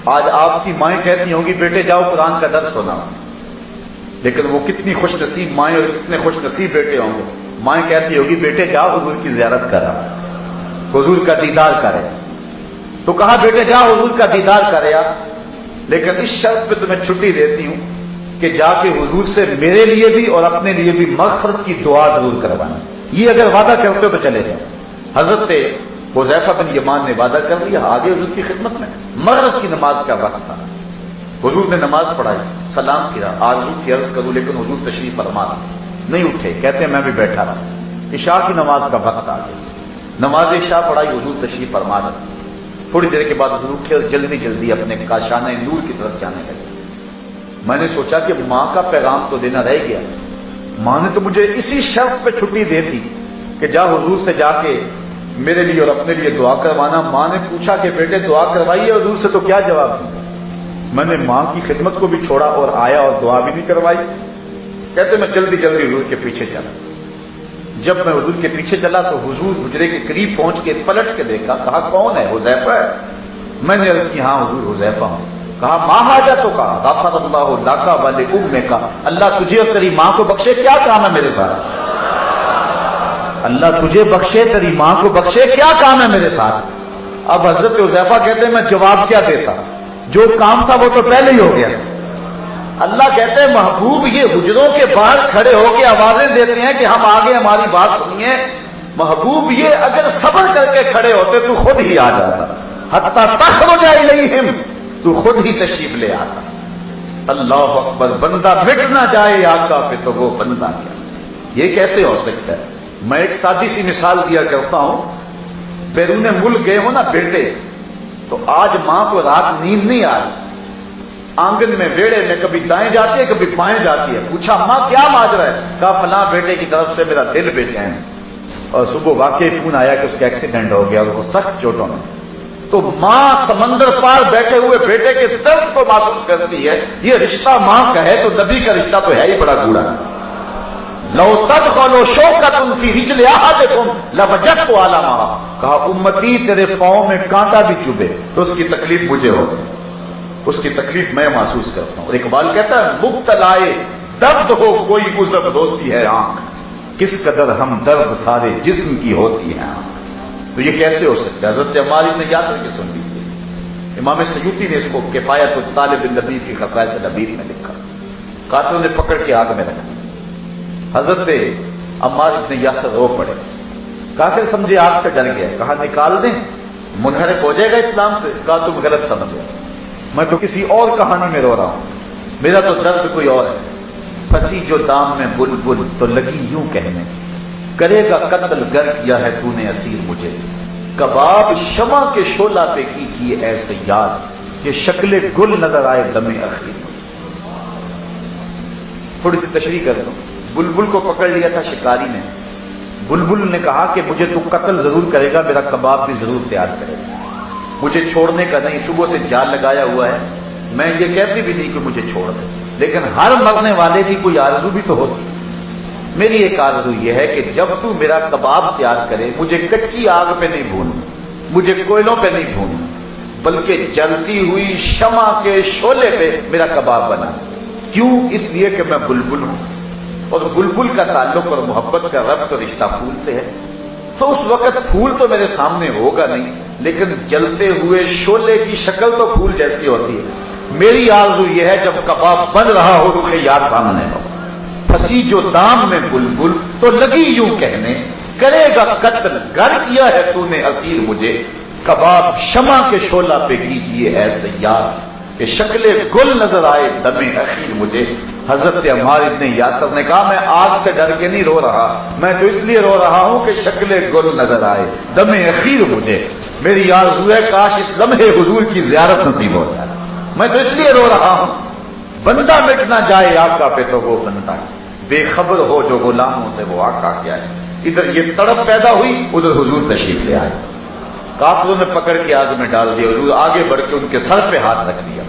آج آپ کی مائیں کہتی ہوں گی بیٹے جاؤ قرآن کا درس سنا، لیکن وہ کتنی خوش نصیب مائیں اور کتنے خوش نصیب بیٹے ہوں گے، مائیں کہتی ہوگی بیٹے جاؤ حضور کی زیارت کرا، حضور کا دیدار کرے، تو کہا بیٹے جاؤ حضور کا دیدار کرے، لیکن اس شرط پہ تمہیں چھٹی دیتی ہوں کہ جا کے حضور سے میرے لیے بھی اور اپنے لیے بھی مغفرت کی دعا ضرور کروانا، یہ اگر وعدہ کرتے ہو تو چلے جاؤ۔ حضرت حذیفہ بن یمان نے وعدہ کر لیا، آگے حضور کی خدمت میں مغرب کی نماز کا وقت تھا، حضور نے نماز پڑھائی، سلام کیا، آرزو کی عرض کروں لیکن حضور تشریف فرما نہیں اٹھے، کہتے ہیں میں بھی بیٹھا رہا، عشاء کی نماز کا وقت آ گیا، نماز عشاء پڑھائی، حضور تشریف فرما رہے، تھوڑی دیر کے بعد حضور اٹھے اور جلدی جلدی اپنے کاشانہ نور کی طرف جانے لگے۔ میں نے سوچا کہ ماں کا پیغام تو دینا رہ گیا، ماں نے تو مجھے اسی شرط پہ چھٹی دی تھی کہ جا حضور سے جا کے میرے لیے اور اپنے لیے دعا کروانا۔ ماں نے پوچھا کہ بیٹے دعا کروائیے حضور سے، تو کیا جواب دوں؟ میں نے ماں کی خدمت کو بھی چھوڑا اور آیا اور دعا بھی نہیں کروائی۔ کہتے میں جلدی جلدی حضور کے پیچھے چلا، جب میں حضور کے پیچھے چلا تو حضور حجرے کے قریب پہنچ کے پلٹ کے دیکھا، کہا کون ہے؟ حذیفہ ہے۔ میں نے عرض کی ہاں حضور حذیفہ ہوں۔ کہا ماں حاجت تو کہا غفر اللہ لک ولامک، اللہ تجھے اور تیری ماں کو بخشے، کیا کام ہے میرے ساتھ؟ اللہ تجھے بخشے تیری ماں کو بخشے، کیا کام ہے میرے ساتھ؟ اب حضرت حذیفہ کہتے ہیں میں جواب کیا دیتا، جو کام تھا وہ تو پہلے ہی ہو گیا۔ اللہ کہتے ہیں محبوب یہ حجروں کے باہر کھڑے ہو کے آوازیں دیتے ہیں کہ ہم آگے ہماری بات سنیے، محبوب یہ اگر صبر کر کے کھڑے ہوتے تو خود ہی آ جاتا، حتی تخرج الیہم، تو خود ہی تشریف لے آتا۔ اللہ اکبر، بندہ مٹ نہ جائے آقا پہ تو وہ بندہ کیا، یہ کیسے ہو سکتا ہے؟ میں ایک سادی سی مثال دیا کرتا ہوں، بیرون ملک گئے ہو نا بیٹے، تو آج ماں کو رات نیند نہیں آ رہی، آنگن میں ویڑے میں کبھی دائیں جاتی ہے کبھی بائیں جاتی ہے، پوچھا ماں کیا ماجرا ہے؟ کہا فلاں بیٹے کی طرف سے میرا دل بے چین، اور صبح واقعی فون آیا کہ اس کا ایکسیڈنٹ ہو گیا اور وہ سخت چوٹوں میں۔ تو ماں سمندر پار بیٹھے ہوئے بیٹے کے درد کو محسوس کرتی ہے، یہ رشتہ ماں کا ہے تو نبی کا رشتہ تو ہے ہی بڑا گوڑا۔ لو تدخلوا شوکۃ فی رجل احدکم لوجدت علامہ، کہا امتی تیرے پاؤں میں کانٹا بھی چبھے تو اس کی تکلیف مجھے ہوتی، اس کی تکلیف میں محسوس کرتا ہوں۔ اور اقبال کہتا ہے مبتلائے درد ہو کوئی عذب ہوتی ہے آنکھ، کس قدر ہم درد سارے جسم کی ہوتی ہے آنکھ۔ تو یہ کیسے ہو سکتا ہے؟ حضرت عمار بن یاسر کی سن لیجیے، امام سیوطی نے اس کو کفایت الطالب النبی فی خصائص الحبیب میں لکھا، قاتلوں نے پکڑ کے آگ میں رکھا، حضرت عمار بن یاسر رو پڑے، قاتل سمجھے آگ سے ڈر گیا، کہا نکال دیں منحرف ہو جائے گا اسلام سے، کہا تم غلط سمجھے، میں تو کسی اور کہانی میں رو رہا ہوں، میرا تو درد کوئی اور ہے۔ پھنسی جو دام میں بلبل تو لگی یوں کہنے، کرے گا قتل گر کیا ہے تو نے اسیر مجھے، کباب شمع کے شعلہ پہ کیجیے اے صیاد، یہ شکل گل نظر آئے دم اخیر۔ تھوڑی سی تشریح کر دوں، بلبل کو پکڑ لیا تھا شکاری نے، بلبل نے کہا کہ مجھے تو قتل ضرور کرے گا، میرا کباب بھی ضرور تیار کرے گا، مجھے چھوڑنے کا نہیں، صبح سے جال لگایا ہوا ہے، میں یہ کہتی بھی نہیں کہ مجھے چھوڑ دے، لیکن ہر مرنے والے کی کوئی آرزو بھی تو ہوتی، میری ایک آرزو یہ ہے کہ جب تو میرا کباب تیار کرے مجھے کچی آگ پہ نہیں بھوننا، مجھے کوئلوں پہ نہیں بھوننا، بلکہ جلتی ہوئی شمع کے شعلے پہ میرا کباب بنا۔ کیوں؟ اس لیے کہ میں بلبل ہوں، اور بلبل کا تعلق اور محبت کا ربط اور رشتہ پھول سے ہے، تو اس وقت پھول تو میرے سامنے ہوگا نہیں، لیکن جلتے ہوئے شعلے کی شکل تو پھول جیسی ہوتی ہے۔ میری آرزو یہ ہے جب کباب بن رہا ہو رخ یار سامنے ہو، پھنسی جو دام میں بلبل تو لگی یوں کہنے، کرے گا قتل گر کیا ہے تو نے اسیر مجھے، کباب شمع کے شعلہ پہ کیجیے اے صیاد، کہ شکل گل نظر آئے دم اخیر مجھے۔ حضرت عمار بن یاسر نے کہا میں آگ سے ڈر کے نہیں رو رہا، میں تو اس لیے رو رہا ہوں کہ شکل گل نظر آئے دم اخیر مجھے، میری آرزو ہے کاش اس لمحے حضور کی زیارت نصیب ہو جائے، میں تو اس لیے رو رہا ہوں۔ بندہ مٹ نہ جائے آقا پہ تو وہ بندہ، بے خبر ہو جو غلاموں سے وہ آقا کیا ہے۔ ادھر یہ تڑپ پیدا ہوئی، ادھر حضور تشریف لے آئے، کافروں نے پکڑ کے آگ میں ڈال دیا، حضور آگے بڑھ کے ان کے سر پہ ہاتھ رکھ دیا،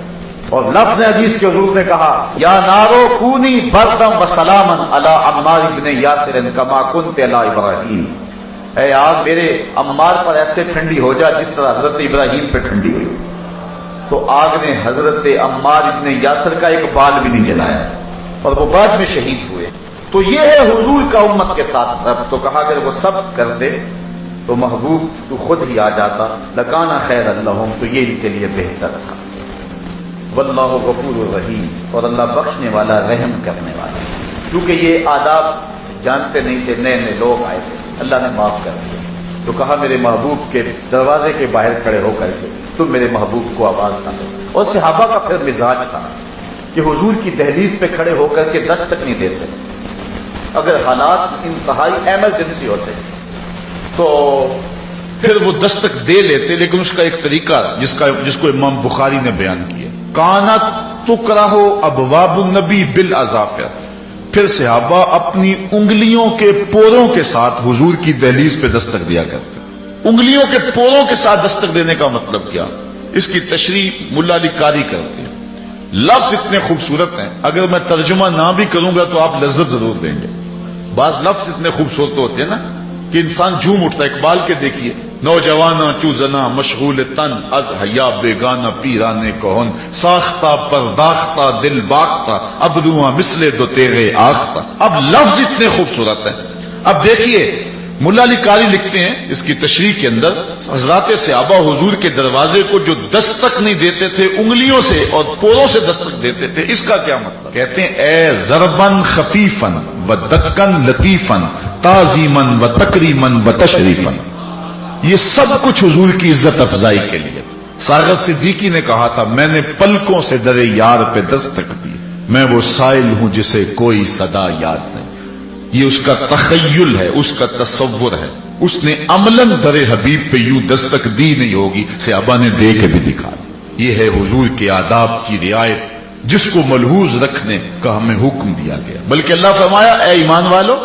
اور لفظ حدیث کے حضور نے کہا یا نارو کونی بردم و سلامن علی عمار بن یاسر کما کنت علی ابراہیم، اے آگ میرے عمار پر ایسے ٹھنڈی ہو جا جس طرح حضرت ابراہیم پہ ٹھنڈی ہوئی۔ تو آگ نے حضرت عمار ابن یاسر کا ایک بال بھی نہیں جلایا اور وہ بعد میں شہید ہوئے. تو یہ ہے حضور کا امت کے ساتھ رب. تو کہا اگر وہ سب کرتے تو محبوب تو خود ہی آ جاتا. لکانا خیر اللہم، تو یہ ان کے لیے بہتر تھا. واللہ غفور الرحیم، اور اللہ بخشنے والا رحم کرنے والا. کیونکہ یہ آداب جانتے نہیں تھے، نئے نئے لوگ آئے تھے، اللہ نے معاف کر دیا. تو کہا میرے محبوب کے دروازے کے باہر کھڑے ہو کر کے تم میرے محبوب کو آواز نہ دو. اور صحابہ کا پھر مزاج تھا کہ حضور کی دہلیز پہ کھڑے ہو کر کے دستک نہیں دیتے. اگر حالات انتہائی ایمرجنسی ہوتے تو پھر وہ دستک دے لیتے، لیکن اس کا ایک طریقہ جس کو امام بخاری نے بیان کیا، کانت تکرہ ابواب النبی بالاظافر. پھر صحابہ اپنی انگلیوں کے پوروں کے ساتھ حضور کی دہلیز پہ دستک دیا کرتے. انگلیوں کے پوروں کے ساتھ دستک دینے کا مطلب کیا؟ اس کی تشریح ملا علی قاری کرتے ہیں. لفظ اتنے خوبصورت ہیں، اگر میں ترجمہ نہ بھی کروں گا تو آپ لذت ضرور دیں گے. بعض لفظ اتنے خوبصورت ہوتے ہیں نا کہ انسان جھوم اٹھتا ہے. اقبال کے دیکھیے، نوجواناں چو زنا مشغول تن از حیا بیگانہ پیرانے کہن ساختہ پرداختہ دل باختہ ابروآں مثل دو تیغے آختہ. اب لفظ اتنے خوبصورت ہیں. اب دیکھیے ملا علی قاری لکھتے ہیں اس کی تشریح کے اندر، حضرات صحابہ حضور کے دروازے کو جو دستک نہیں دیتے تھے، انگلیوں سے اور پوروں سے دستک دیتے تھے. اس کا کیا مطلب؟ کہتے ہیں اے ضربن خفیفن و دکن لطیفن تعظیمن و تکریمن و تشریفن. یہ سب کچھ حضور کی عزت افزائی کے لیے. ساغر صدیقی نے کہا تھا، میں نے پلکوں سے درے یار پہ دستک دی، میں وہ سائل ہوں جسے کوئی صدا یاد نہیں. یہ اس کا تخیل ہے، اس کا تصور ہے. اس نے عملاً در حبیب پہ یوں دستک دی نہیں ہوگی، صحابہ نے دے کے بھی دکھا دی. یہ ہے حضور کے آداب کی رعایت، جس کو ملحوظ رکھنے کا ہمیں حکم دیا گیا. بلکہ اللہ فرمایا اے ایمان والو،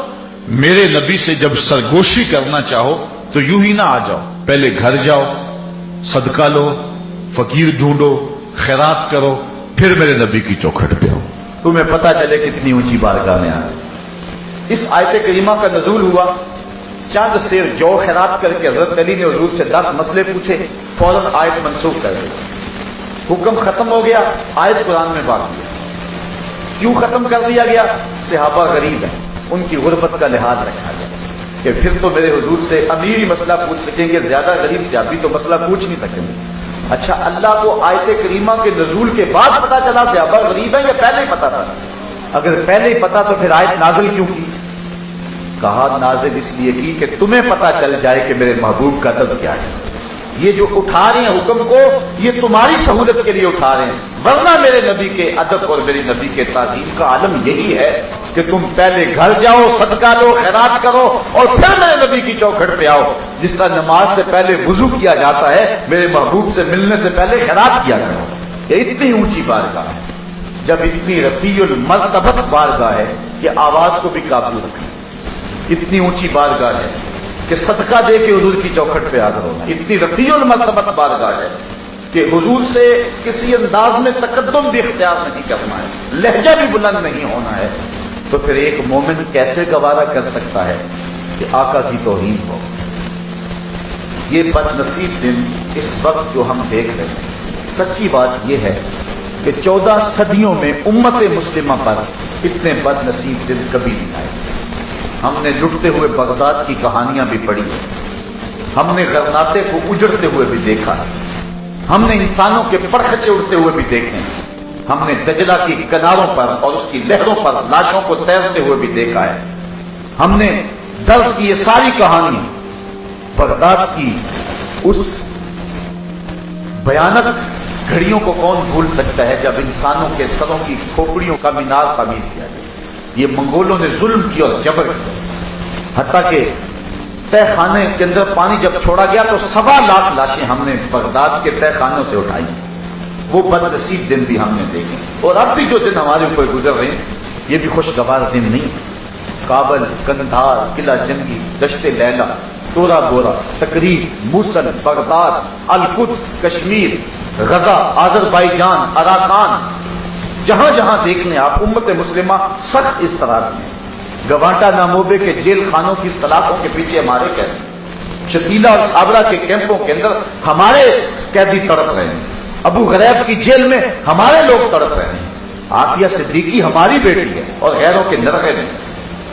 میرے نبی سے جب سرگوشی کرنا چاہو تو یوں ہی نہ آ جاؤ، پہلے گھر جاؤ، صدقہ لو، فقیر ڈھونڈو، خیرات کرو، پھر میرے نبی کی چوکھٹ پہ آؤ. تمہیں پتہ چلے کتنی اونچی بارگاہ میں آئے. اس آیت کریمہ کا نزول ہوا، چند سیر جو خیرات کر کے حضرت علی نے حضور سے 10 مسئلے پوچھے، فوراً آیت منسوخ کر دی. حکم ختم ہو گیا، آیت قرآن میں باقی ہے. کیوں ختم کر دیا گیا؟ صحابہ غریب ہیں، ان کی غربت کا لحاظ رکھا گیا کہ پھر تو میرے حضور سے امیر ہی مسئلہ پوچھ سکیں گے، زیادہ غریب صحابی تو مسئلہ پوچھ نہیں سکیں گے. اچھا، اللہ کو آیت کریمہ کے نزول کے بعد پتا چلا صحابہ غریب ہیں یا پہلے ہی پتا تھا؟ اگر پہلے ہی پتا تو پھر آیت نازل کیوں کی؟ کہا نازل اس لیے کی کہ تمہیں پتا چل جائے کہ میرے محبوب کا ادب کیا ہے. یہ جو اٹھا رہے ہیں حکم کو، یہ تمہاری سہولت کے لیے اٹھا رہے ہیں، ورنہ میرے نبی کے ادب اور میری نبی کے تعظیم کا عالم یہی ہے کہ تم پہلے گھر جاؤ، صدقہ لو، خیرات کرو، اور پھر میرے نبی کی چوکھٹ پہ آؤ. جس طرح نماز سے پہلے وضو کیا جاتا ہے، میرے محبوب سے ملنے سے پہلے خیرات کیا کرو. یہ اتنی اونچی بارگاہ ہے، جب اتنی رفیع المرتبت بارگاہ ہے کہ آواز کو بھی قابو رکھنا. اتنی اونچی بارگاہ ہے کہ صدقہ دے کے حضور کی چوکھٹ پہ حاضر ہونا. اتنی رفیع المرتبت بارگاہ ہے کہ حضور سے کسی انداز میں تقدم بھی اختیار نہیں کرنا ہے، لہجہ بھی بلند نہیں ہونا ہے. تو پھر ایک مومن کیسے گوارا کر سکتا ہے کہ آقا کی توہین ہو؟ یہ بد نصیب دن اس وقت جو ہم دیکھ رہے ہیں، سچی بات یہ ہے کہ 14 صدیوں میں امت مسلمہ پر اتنے بد نصیب دن کبھی نہیں آئے. ہم نے لٹتے ہوئے بغداد کی کہانیاں بھی پڑھی، ہم نے غرناطے کو اجڑتے ہوئے بھی دیکھا، ہم نے انسانوں کے پرخچے اڑتے ہوئے بھی دیکھے، ہم نے دجلہ کی کناروں پر اور اس کی لہروں پر لاشوں کو تیرتے ہوئے بھی دیکھا ہے. ہم نے درد کی یہ ساری کہانی بغداد کی اس بھیانک گھڑیوں کو کون بھول سکتا ہے جب انسانوں کے سروں کی کھوپڑیوں کا مینار تعمیر کیا گیا. یہ منگولوں نے ظلم کیا اور جبر کیا، حتیٰ کہ تہ خانے کے اندر پانی جب چھوڑا گیا تو 1.25 لاکھ لاشیں ہم نے بغداد کے تہ خانوں سے اٹھائی. وہ بد نصیب دن بھی ہم نے دیکھے، اور اب بھی جو دن ہمارے اوپر گزر رہے ہیں یہ بھی خوشگوار دن نہیں. کابل، کندھار، قلعہ جنگی، دشت لیلا، تورا بورا، تقریب، موصل، بغداد، القدس، کشمیر، غزہ، آذربائیجان، اراکان، جہاں جہاں دیکھنے آپ امت مسلمہ سخت اضطراب میں. گوانٹا ناموبے کے جیل خانوں کی سلاخوں کے پیچھے ہمارے قیدی، شتیلا اور صابرہ کے کیمپوں کے اندر ہمارے قیدی تڑپ رہے ہیں. ابو غریب کی جیل میں ہمارے لوگ تڑپ رہے ہیں، عافیہ صدیقی ہماری بیٹی ہے اور غیروں کے نرغے میں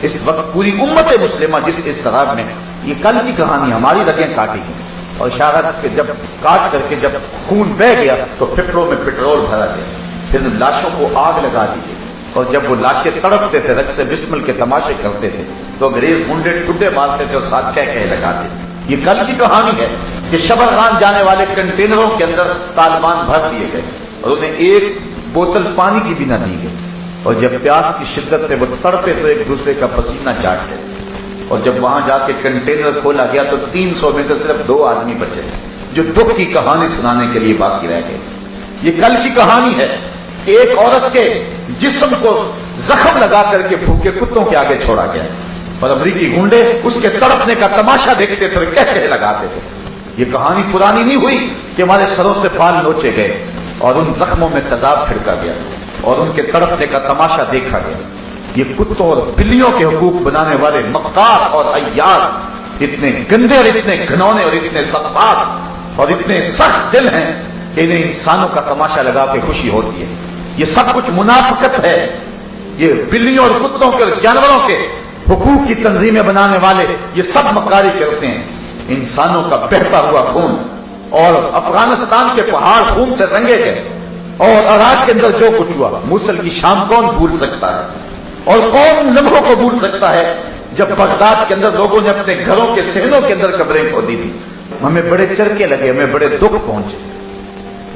اس وقت پوری امت مسلمہ جس اضطراب میں، یہ کل کی کہانی، ہماری رگیں کاٹی گئی اور شہادت کے جب کاٹ کر کے جب خون بہ گیا تو پھپڑوں میں پٹرول بھرا گیا، پھر لاشوں کو آگ لگا دی گئی اور جب وہ لاشیں تڑپتے تھے، رقص بسمل کے تماشے کرتے تھے تو انگریز منڈے ٹھڈے مارتے تھے اور ساتھ کہہ لگاتے تھے۔ یہ کل کی کہانی ہے کہ شبرغان جانے والے کنٹینروں کے اندر طالبان بھر دیے گئے اور انہیں ایک بوتل پانی کی بھی نہ دی گئی، اور جب پیاس کی شدت سے وہ تڑپے تو ایک دوسرے کا پسینہ چاٹتے، اور جب وہاں جا کے کنٹینر کھولا گیا تو 300 میں سے صرف 2 آدمی بچے جو دکھ کی کہانی سنانے کے لیے باقی رہ گئے۔ یہ کل کی کہانی ہے کہ ایک عورت کے جسم کو زخم لگا کر کے بھوکے کتوں کے آگے چھوڑا گیا اور امریکی گنڈے اس کے تڑپنے کا تماشا دیکھتے تھے، کہتے لگاتے تھے۔ یہ کہانی پرانی نہیں ہوئی کہ ہمارے سروں سے بال نوچے گئے اور ان زخموں میں تیزاب چھڑکا گیا اور ان کے تڑپنے کا تماشا دیکھا گیا۔ یہ کتوں اور بلیوں کے حقوق بنانے والے مختار اور عیار اتنے گندے اور اتنے گھنونے اور اتنے سخت اور اتنے سخت دل ہیں کہ انہیں انسانوں کا تماشا لگا کے خوشی ہوتی ہے۔ یہ سب کچھ منافقت ہے۔ یہ بلیوں اور کتوں کے اور جانوروں کے حقوق کی تنظیمیں بنانے والے یہ سب مکاری کرتے ہیں۔ انسانوں کا بہتا ہوا خون اور افغانستان کے پہاڑ خون سے رنگے گئے اور عراق کے اندر جو کچھ ہوا، موصل کی شام کون بھول سکتا ہے اور کون لمحوں کو بھول سکتا ہے جب بغداد کے اندر لوگوں نے اپنے گھروں کے صحنوں کے اندر قبریں کھودی تھی۔ ہمیں بڑے چرکے لگے، ہمیں بڑے دکھ پہنچے،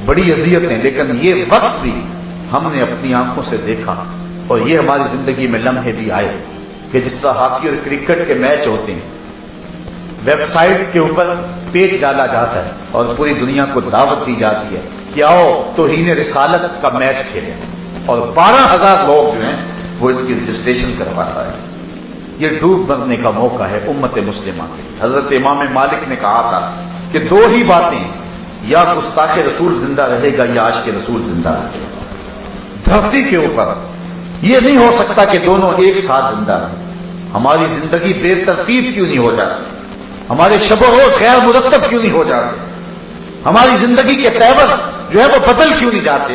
بڑی اذیتیں، لیکن یہ وقت بھی ہم نے اپنی آنکھوں سے دیکھا اور یہ ہماری زندگی میں لمحے بھی آئے کہ جس طرح ہاکی اور کرکٹ کے میچ ہوتے ہیں، ویب سائٹ کے اوپر پیج ڈالا جاتا ہے اور پوری دنیا کو دعوت دی جاتی ہے کہ آؤ توہین رسالت کا میچ کھیلیں، اور 12,000 لوگ جو ہیں وہ اس کی رجسٹریشن کرواتا ہے۔ یہ ڈوب مرنے کا موقع ہے امت مسلمہ کے۔ حضرت امام مالک نے کہا تھا کہ 2 ہی باتیں، یا گستاخ رسول زندہ رہے گا یا عاشق رسول زندہ رہے گا۔ دھرتی کے اوپر یہ نہیں ہو سکتا کہ دونوں ایک ساتھ زندہ رہیں۔ ہماری زندگی بے ترتیب کیوں نہیں ہو جاتی؟ ہمارے شب و روز غیر مرتب کیوں نہیں ہو جاتے؟ ہماری زندگی کے تیور جو ہے وہ بدل کیوں نہیں جاتے؟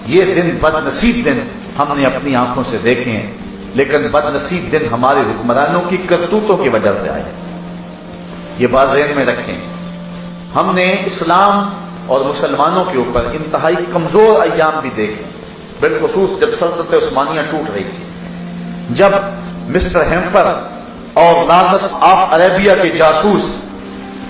یہ دن بد نصیب دن ہم نے اپنی آنکھوں سے دیکھے ہیں، لیکن بد نصیب دن ہمارے حکمرانوں کی کرتوتوں کی وجہ سے آئے۔ یہ بات ذہن میں رکھیں۔ ہم نے اسلام اور مسلمانوں کے اوپر انتہائی کمزور ایام بھی دیکھے، بالخصوص جب سلطنت عثمانیہ ٹوٹ رہی تھی، جب مسٹر ہیمفر اور لارنس آف عربیہ کے جاسوس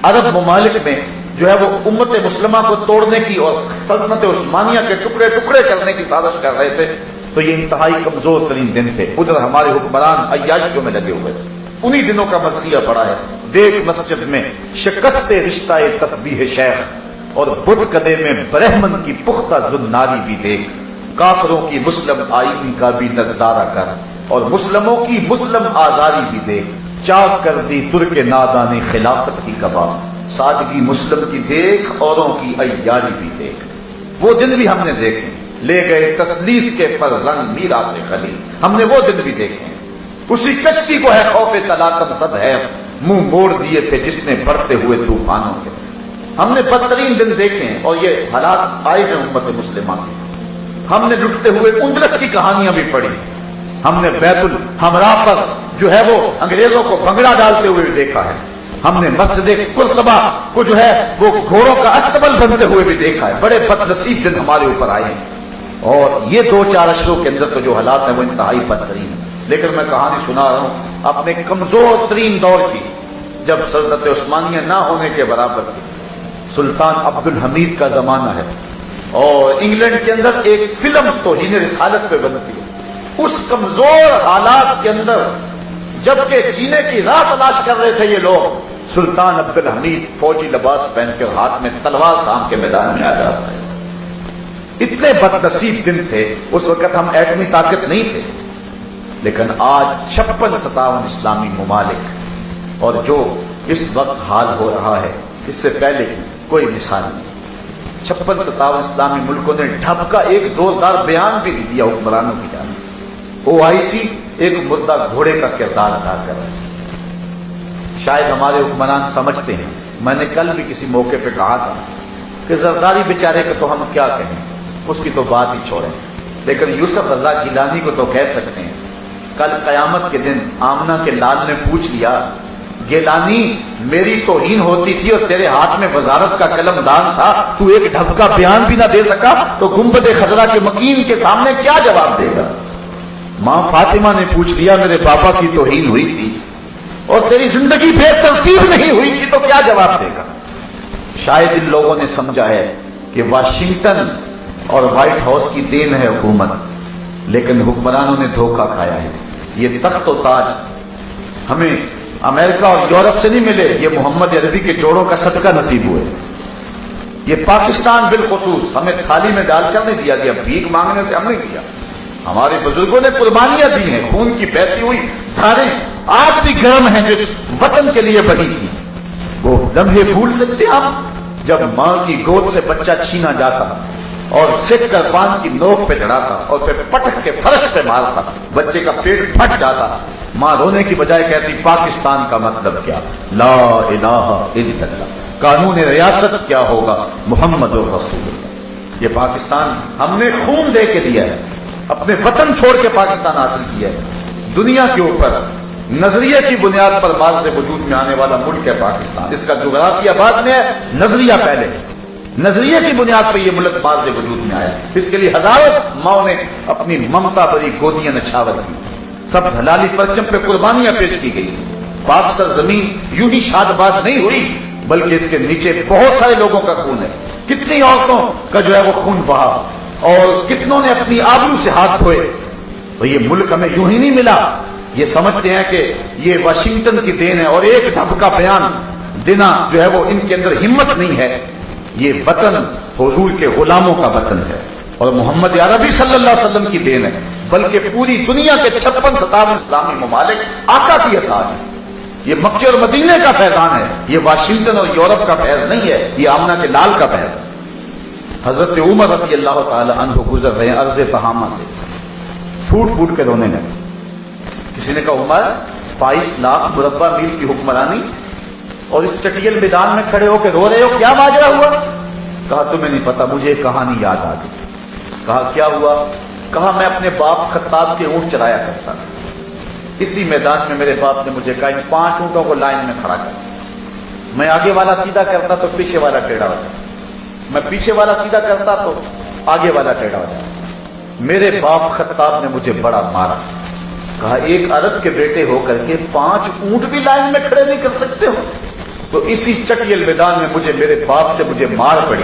عرب ممالک میں جو ہے وہ امت مسلمہ کو توڑنے کی اور سلطنت عثمانیہ کے ٹکڑے ٹکڑے کرنے کی سازش کر رہے تھے، تو یہ انتہائی کمزور ترین دن تھے۔ ادھر ہمارے حکمران عیاشیوں میں لگے ہوئے تھے۔ انہی دنوں کا مرثیہ پڑا ہے، دیکھ مسجد میں شکست رشتہ تسبیح شیخ اور بت کدے میں برہمن کی پختہ زناری بھی دیکھ، کافروں کی مسلم آئینی کا بھی نظارہ کر اور مسلموں کی مسلم آزاری بھی دیکھ، چاک کر دی ترک نادان خلافت کی کباب، سادگی مسلم کی دیکھ اوروں کی عیاری بھی دیکھ۔ وہ دن بھی ہم نے دیکھے، لے گئے تسلیس کے فرزند میرا سے خلیل، ہم نے وہ دن بھی دیکھے۔ اسی کشتی کو ہے خوف تلاطم صد ہے منہ موڑ دیے تھے جس نے بڑھتے ہوئے طوفانوں کے۔ ہم نے بدترین دن دیکھے ہیں اور یہ حالات آئے ہیں امت مسلمہ کے۔ ہم نے لٹتے ہوئے اندلس کی کہانیاں بھی پڑھی، ہم نے بیت الحمرا پر جو ہے وہ انگریزوں کو بھنگڑا ڈالتے ہوئے بھی دیکھا ہے، ہم نے مسجد قرطبہ کو جو ہے وہ گھوڑوں کا استبل بنتے ہوئے بھی دیکھا ہے۔ بڑے بد نصیب دن ہمارے اوپر آئے ہیں اور یہ 2-4 اشروں کے اندر تو جو حالات ہیں وہ انتہائی بدترین ہیں۔ لیکن میں کہانی سنا رہا ہوں اپنے کمزور ترین دور کی، جب سلطنت عثمانیہ نہ ہونے کے برابر تھی، سلطان عبد الحمید کا زمانہ ہے اور انگلینڈ کے اندر ایک فلم توہین رسالت پہ بنتی ہے۔ اس کمزور حالات کے اندر جبکہ جینے کی راہ تلاش کر رہے تھے یہ لوگ، سلطان عبد الحمید فوجی لباس پہن کر ہاتھ میں تلوار تھام کے میدان میں آ جاتا ہے۔ اتنے بد نصیب دن تھے، اس وقت ہم ایٹمی طاقت نہیں تھے، لیکن آج 56-57 اسلامی ممالک اور جو اس وقت حال ہو رہا ہے اس سے پہلے کوئی مثال نہیں۔ 56-57 اسلامی ملکوں نے ڈھب کا ایک زوردار بیان بھی دیا حکمرانوں کی جانب۔ OIC ایک مردہ گھوڑے کا کردار ادا کر رہا ہے۔ شاید ہمارے حکمران سمجھتے ہیں، میں نے کل بھی کسی موقع پہ کہا تھا کہ زرداری بیچارے کو تو ہم کیا کہیں، اس کی تو بات ہی چھوڑیں، لیکن یوسف رضا گیلانی کو تو کہہ سکتے ہیں۔ کل قیامت کے دن آمنہ کے لال نے پوچھ لیا، گیلانی میری توہین ہوتی تھی اور تیرے ہاتھ میں وزارت کا قلم دان تھا، تو ایک ڈھب کا بیان بھی نہ دے سکا، تو گنبد خضرا کے مکین کے سامنے کیا جواب دے گا؟ ماں فاطمہ نے پوچھ لیا، میرے پاپا کی توہین ہوئی تھی اور تیری زندگی بے ترتیب نہیں ہوئی تھی، تو کیا جواب دے گا؟ شاید ان لوگوں نے سمجھا ہے کہ واشنگٹن اور وائٹ ہاؤس کی دین ہے حکومت، لیکن حکمرانوں نے دھوکہ کھایا ہے۔ یہ تخت و تاج ہمیں امریکہ اور یورپ سے نہیں ملے، یہ محمد عربی کے جوڑوں کا صدقہ نصیب ہوئے۔ یہ پاکستان بالخصوص ہمیں تھالی میں ڈال کر نہیں دیا گیا، بھیک مانگنے سے ہم نہیں دیا، ہمارے بزرگوں نے قربانیاں دی ہیں، خون کی بہتی ہوئی دھاریں آج بھی گرم ہیں جو اس وطن کے لیے بہی تھی۔ وہ لمحے بھول سکتے ہم جب ماں کی گود سے بچہ چھینا جاتا اور سکھ کر پان کی نوک پہ چڑھاتا اور پھر پٹک کے فرش پہ مارتا، بچے کا پیٹ پھٹ جاتا، ماں رونے کی بجائے کہتی پاکستان کا مطلب کیا، لا الہ الا اللہ، قانون ریاست کیا ہوگا، محمد رسول اللہ۔ یہ پاکستان ہم نے خون دے کے لیا ہے، اپنے وطن چھوڑ کے پاکستان حاصل کیا ہے۔ دنیا کے اوپر نظریے کی بنیاد پر بعد سے وجود میں آنے والا ملک ہے پاکستان، اس کا جغرافیہ بعد میں ہے، نظریہ پہلے، نظریے کی بنیاد پر یہ ملک بعد سے وجود میں آیا، اس کے لیے ہزاروں ماؤں نے اپنی ممتا بھری گودیاں نچھاور کی، سب حلالی پرچم پہ قربانیاں پیش کی گئی۔ پاک سرزمین یوں ہی شاد باد نہیں ہوئی، بلکہ اس کے نیچے بہت سارے لوگوں کا خون ہے، کتنی عورتوں کا جو ہے وہ خون بہا اور کتنوں نے اپنی آبرو سے ہاتھ دھوئے۔ تو یہ ملک ہمیں یوں ہی نہیں ملا، یہ سمجھتے ہیں کہ یہ واشنگٹن کی دین ہے اور ایک ڈھب کا بیان دینا جو ہے وہ ان کے اندر ہمت نہیں ہے۔ یہ وطن حضور کے غلاموں کا وطن ہے اور محمد عربی صلی اللہ علیہ وسلم کی دین ہے، بلکہ پوری دنیا کے 56-57 اسلامی ممالک آقا کی عطا ہے۔ یہ مکے اور مدینے کا فیضان ہے، یہ واشنگٹن اور یورپ کا فیض نہیں ہے، یہ آمنہ کے لال کا فیض ہے۔ حضرت عمر رضی اللہ تعالی عنہ گزر رہے ہیں ارض تہامہ سے، پھوٹ پھوٹ کے رونے لگے۔ کسی نے کہا عمر 22 لاکھ مربع میل کی حکمرانی اور اس چٹیل میدان میں کھڑے ہو کے رو رہے ہو، کیا ماجرا ہوا؟ کہا تمہیں نہیں پتا، مجھے ایک کہانی یاد آ گئی۔ کہا کیا ہوا؟ کہا میں اپنے باپ خطاب کے اونٹ چلایا کرتا تھا، اسی میدان میں میرے باپ نے مجھے کہا ان 5 اونٹوں کو لائن میں کھڑا کر، میں آگے والا سیدھا کرتا تو پیچھے والا ٹیڑھا ہو جاتا، میں پیچھے والا سیدھا کرتا تو آگے والا ٹیڑھا ہو جاتا۔ میرے باپ خطاب نے مجھے بڑا مارا۔ کہا ایک عرب کے بیٹے ہو کر کے 5 اونٹ بھی لائن میں کھڑے نہیں کر سکتے ہو؟ تو اسی چٹیل میدان میں مجھے میرے باپ سے مجھے مار پڑی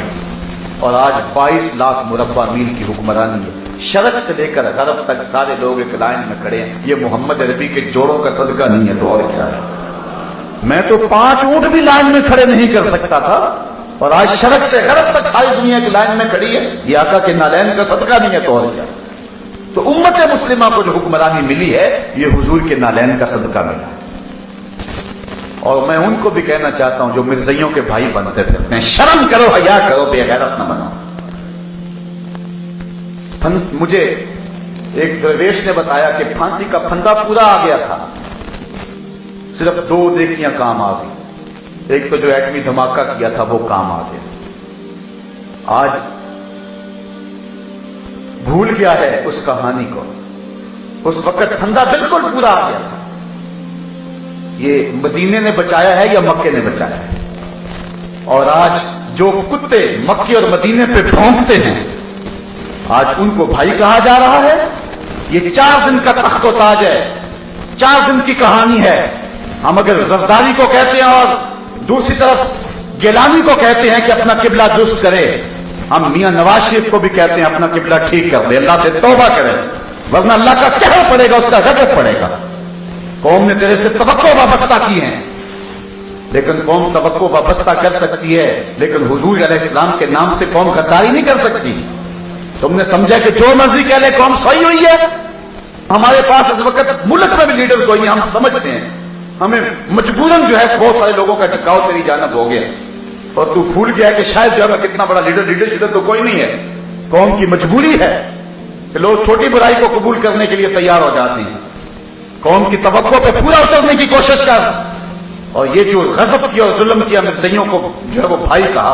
اور آج 22 لاکھ مربع میل کی حکمرانی ہے، شرق سے لے کر غرب تک سارے لوگ ایک لائن میں کھڑے ہیں۔ یہ محمد عربی کے جوڑوں کا صدقہ نہیں ہے تو اور کیا ہے؟ میں تو 5 اونٹ بھی لائن میں کھڑے نہیں کر سکتا تھا اور آج شرق سے غرب تک ساری دنیا کی لائن میں کھڑی ہے، یہ آقا کے نالین کا صدقہ نہیں ہے تو اور کیا؟ تو امت مسلمہ کو جو حکمرانی ملی ہے یہ حضور کے نالین کا صدقہ ملا ہے۔ اور میں ان کو بھی کہنا چاہتا ہوں جو مرزائیوں کے بھائی بنتے پھرتے ہیں، شرم کرو، حیا کرو، بے غیرت نہ بنو۔ مجھے ایک درویش نے بتایا کہ پھانسی کا پھندا پورا آ گیا تھا، صرف 2 نیکیاں کام آ گئی، ایک تو جو ایٹمی دھماکہ کیا تھا وہ کام آ گیا۔ آج بھول گیا ہے اس کہانی کو، اس وقت پھندا بالکل پورا آ گیا تھا۔ یہ مدینے نے بچایا ہے یا مکے نے بچایا ہے؟ اور آج جو کتے مکے اور مدینے پہ بھونکتے ہیں آج ان کو بھائی کہا جا رہا ہے۔ یہ 4 دن کا تخت و تاج ہے، 4 دن کی کہانی ہے۔ ہم اگر زرداری کو کہتے ہیں اور دوسری طرف گیلانی کو کہتے ہیں کہ اپنا قبلہ درست کرے، ہم میاں نواز شریف کو بھی کہتے ہیں اپنا قبلہ ٹھیک کر دے، اللہ سے توبہ کرے، ورنہ اللہ کا قہر پڑے گا، اس کا غضب پڑے گا۔ قوم نے تیرے سے توقع وابستہ کی ہیں، لیکن قوم توقع وابستہ کر سکتی ہے، لیکن حضور علیہ السلام کے نام سے قوم غداری نہیں کر سکتی۔ تم نے سمجھا کہ جو مرضی کہہ لے قوم سوئی ہوئی ہے؟ ہمارے پاس اس وقت ملک میں بھی لیڈر کوئی ہیں، ہم سمجھتے ہیں، ہمیں مجبوراً جو ہے بہت سارے لوگوں کا جھکاؤ تیری جانب ہو گیا اور تو بھول گیا کہ شاید جو ہے کتنا بڑا لیڈرشپ تو کوئی نہیں ہے۔ قوم کی مجبوری ہے کہ لوگ چھوٹی برائی کو قبول کرنے کے لیے تیار ہو جاتے ہیں۔ قوم کی توقع پہ پورا اترنے کی کوشش کر، اور یہ جو غضب کیا اور ظلم کیا مرزائیوں کو جو ہے وہ بھائی کہا،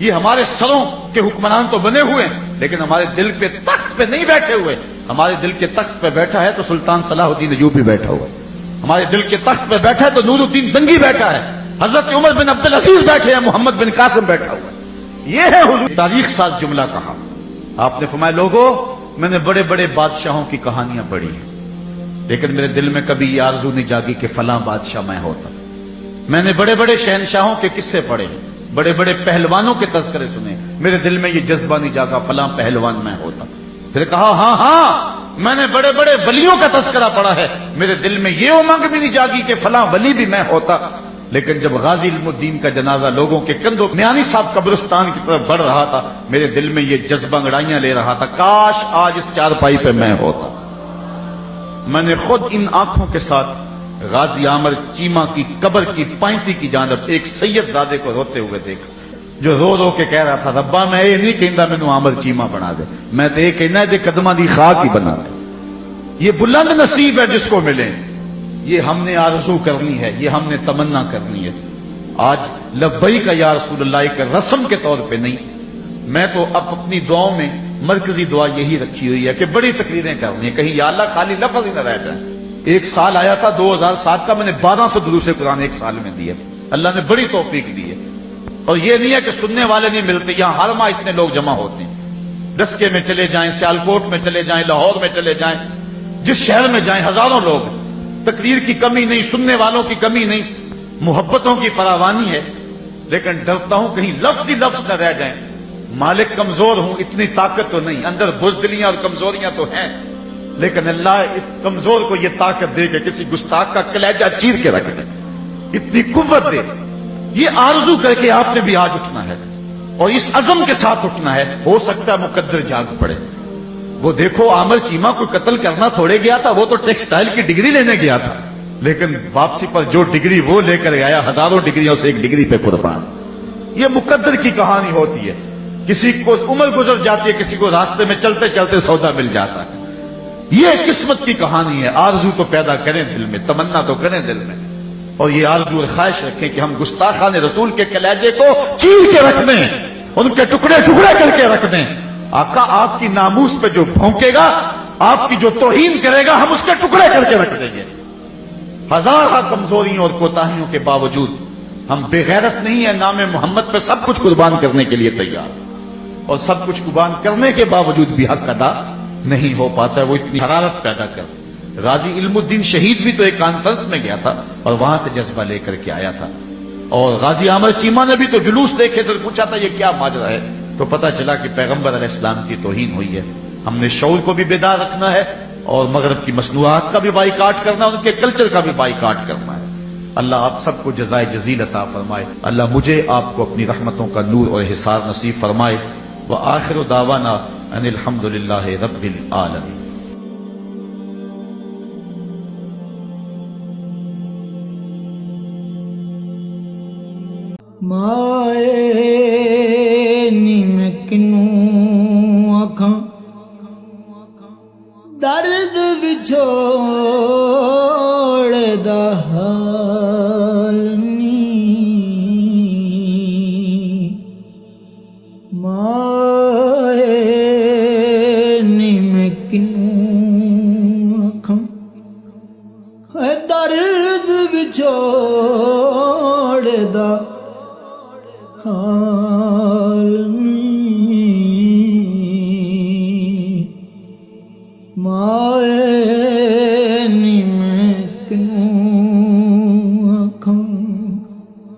یہ ہمارے سروں کے حکمران تو بنے ہوئے ہیں لیکن ہمارے دل پہ تخت پہ نہیں بیٹھے ہوئے. ہمارے دل کے تخت پہ بیٹھا ہے تو سلطان صلاح الدین ایوبی بیٹھا ہوا ہے. ہمارے دل کے تخت پہ بیٹھا ہے تو نور الدین زنگی بیٹھا ہے. حضرت عمر بن عبد العزیز بیٹھے ہیں. محمد بن قاسم بیٹھا ہوا ہے. یہ ہے حضور تاریخ ساز جملہ کہا. آپ نے فرمایا لوگوں میں نے بڑے بڑے بادشاہوں کی کہانیاں پڑھی ہیں لیکن میرے دل میں کبھی یہ آرزو نہیں جاگی کہ فلاں بادشاہ میں ہوتا. میں نے بڑے بڑے شہنشاہوں کے قصے پڑھے, بڑے بڑے پہلوانوں کے تذکرے سنے, میرے دل میں یہ جذبہ نہیں جاگا فلاں پہلوان میں ہوتا. پھر کہا ہاں میں نے بڑے بڑے ولیوں کا تذکرہ پڑھا ہے, میرے دل میں یہ امنگ بھی نہیں جاگی کہ فلاں ولی بھی میں ہوتا. لیکن جب غازی علم الدین کا جنازہ لوگوں کے کندھوں میانی صاحب قبرستان کی طرف بڑھ رہا تھا, میرے دل میں یہ جذبہ انگڑائیاں لے رہا تھا کاش آج اس چارپائی پہ میں ہوتا. میں نے خود ان آنکھوں کے ساتھ غازی عامر چیمہ کی قبر کی پائنتی کی جانب ایک سید زادے کو روتے ہوئے دیکھا جو رو رو کے کہہ رہا تھا ربا میں یہ نہیں کہندا مینوں عامر چیمہ بنا دے, میں تو یہ کہنا ہے دے قدماں دی خاک ہی بنا دے. یہ بلند نصیب ہے جس کو ملے, یہ ہم نے آرزو کرنی ہے, یہ ہم نے تمنا کرنی ہے. آج لبیک کا یا رسول اللہ ایک رسم کے طور پہ نہیں, میں تو اب اپنی دعاؤں میں مرکزی دعا یہی رکھی ہوئی ہے کہ بڑی تقریریں کرنی ہے, کہیں یا اللہ خالی لفظ ہی نہ رہ جائیں. ایک سال آیا تھا 2007 کا, میں نے 1200 دروس قرآن ایک سال میں دیے. اللہ نے بڑی توفیق دی ہے. اور یہ نہیں ہے کہ سننے والے نہیں ملتے, یہاں ہر ماہ اتنے لوگ جمع ہوتے ہیں. ڈسکے میں چلے جائیں, سیالکوٹ میں چلے جائیں, لاہور میں چلے جائیں, جس شہر میں جائیں ہزاروں لوگ. تقریر کی کمی نہیں, سننے والوں کی کمی نہیں, محبتوں کی فراوانی ہے. لیکن ڈرتا ہوں کہیں لفظ ہی لفظ نہ رہ جائیں. مالک کمزور ہوں, اتنی طاقت تو نہیں, اندر بزدلیاں اور کمزوریاں تو ہیں, لیکن اللہ اس کمزور کو یہ طاقت دے کہ کسی گستاخ کا کلیجہ چیر کے رکھ دے, اتنی قوت دے. یہ آرزو کر کے آپ نے بھی آج اٹھنا ہے اور اس عزم کے ساتھ اٹھنا ہے. ہو سکتا ہے مقدر جاگ پڑے. وہ دیکھو عامر چیمہ کو قتل کرنا تھوڑے گیا تھا, وہ تو ٹیکسٹائل کی ڈگری لینے گیا تھا, لیکن واپسی پر جو ڈگری وہ لے کر آیا ہزاروں ڈگریوں سے ایک ڈگری پہ قربان. یہ مقدر کی کہانی ہوتی ہے. کسی کو عمر گزر جاتی ہے, کسی کو راستے میں چلتے چلتے سودا مل جاتا ہے. یہ قسمت کی کہانی ہے. آرزو تو پیدا کریں دل میں, تمنا تو کریں دل میں, اور یہ آرزو اور خواہش رکھیں کہ ہم گستاخان رسول کے کلیجے کو چیر کے رکھ دیں, ان کے ٹکڑے ٹکڑے کر کے رکھ دیں. آقا آپ کی ناموس پہ جو بھونکے گا, آپ کی جو توہین کرے گا, ہم اس کے ٹکڑے کر کے رکھ دیں گے. ہزارہ کمزوریوں اور کوتاہیوں کے باوجود ہم بے غیرت نہیں ہیں. نام محمد پہ سب کچھ قربان کرنے کے لیے تیار, اور سب کچھ قربان کرنے کے باوجود بھی حق ادا نہیں ہو پاتا ہے. وہ اتنی حرارت پیدا کر. غازی علم الدین شہید بھی تو ایک کانفرنس میں گیا تھا اور وہاں سے جذبہ لے کر کے آیا تھا. اور غازی عامر چیمہ نے بھی تو جلوس دیکھے تو پوچھا تھا یہ کیا ماجرا ہے, تو پتا چلا کہ پیغمبر علیہ السلام کی توہین ہوئی ہے. ہم نے شعور کو بھی بیدار رکھنا ہے اور مغرب کی مصنوعات کا بھی بائیکاٹ کرنا ہے, ان کے کلچر کا بھی بائیکاٹ کرنا ہے. اللہ آپ سب کو جزائے جزیل عطا فرمائے. اللہ مجھے آپ کو اپنی رحمتوں کا نور اور حصار نصیب فرمائے. وآخر دعوانا ان الحمد للہ رب العالمین. مائے نی میں کنوں آکھاں درد بچھوڑ دا حال نی, مائے نی میں کنوں آکھاں درد بچھوڑ دا حال نی, مائے